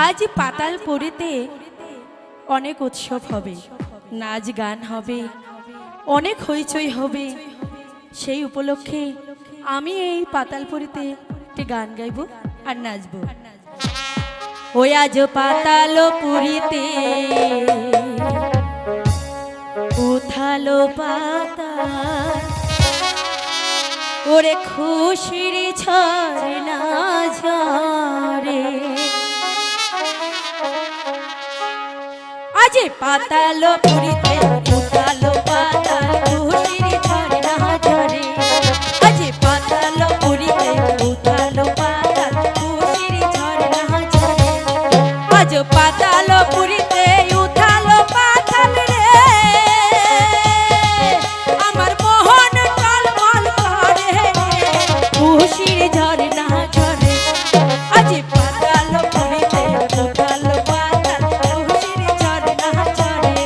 আজ পাতালপুরীতে অনেক উৎসব হবে, নাচ গান হবে, অনেক হইচই হবে। সেই উপলক্ষে আমি এই পাতালপুরীতে একটি গান গাইব আর নাচব। ওই আজ পাতালপুরীতে উথালো পাতাল, ওরে খুশির ঝরনা ঝরে। আজ পাতালপুরীতে উথালো পাতাল, খুশির ঝরনা ঝরে। আজ পাতালপুরীতে উথালো পাতাল, খুশির ঝরনা ঝরে। আজ পাতালপুরীতে উথালো পাতাল রে, আমার মোহন টলমল করে, খুশির ঝরনা ঝরে। আজ পাতালপুরীতে উথালো পাতাল, খুশির ঝরনা ঝরে।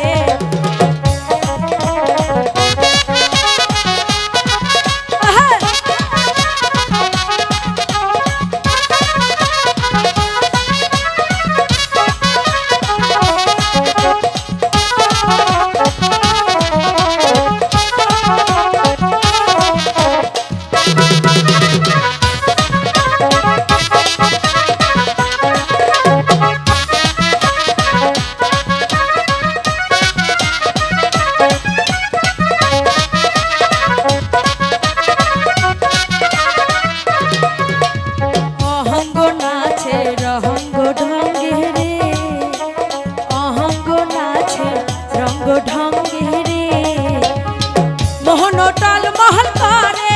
মোহন টলমল করে,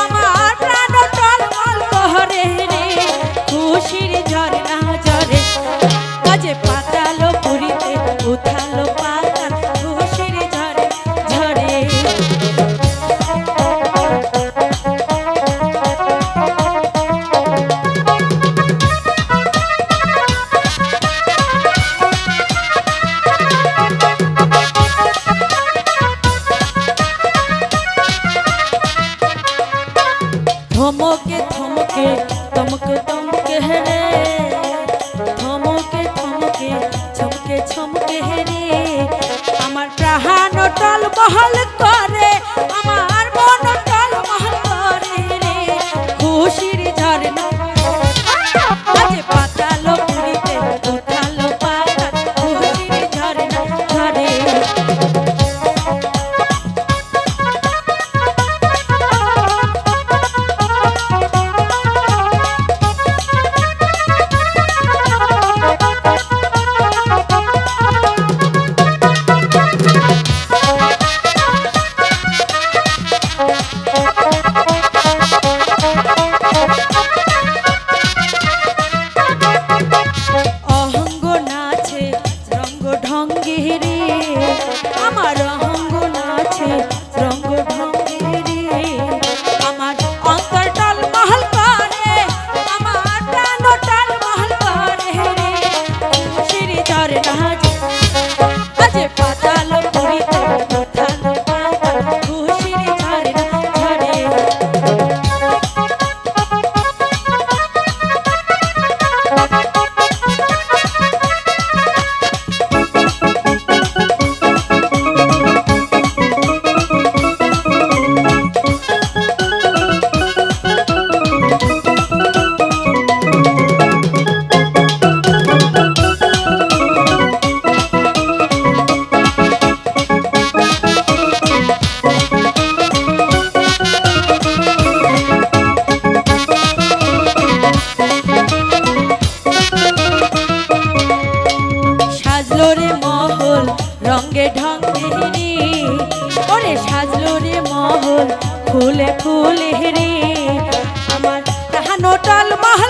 আমার প্রাণ টলমল করে রে, খুশির ঝরনা ঝরে। আজ পাতালপুরীতে উথালো পাতাল, খুশির ঝরে ঝরে। থমকে থমকে তমকে তমকে হেরে, থমকে থমকে ছমকে ছমকে হেরে। আমার প্রাণ টলমল করে, আমার মন টলমল করে রে, খুশির ঝরনা। আজ পাতালপুরীতে উথালো পাতাল, খুশির ঝরনা ঝরে। আমার অঙ্গ নাচে রঙ্গ ঢঙ্গে রে, আমার অন্তর টলমল করে, আমার প্রাণ টলমল করে রে, খুশির ঝরনা ঝরে। আজ পাতালপুরীতে উথালো পাতাল, খুশির ঝরনা ঝরে। রঙ্গে ঢঙ্গে রে, ওরে সাজলো রে মহল ফুলে ফুলে রে, আমার প্রাণ টলমল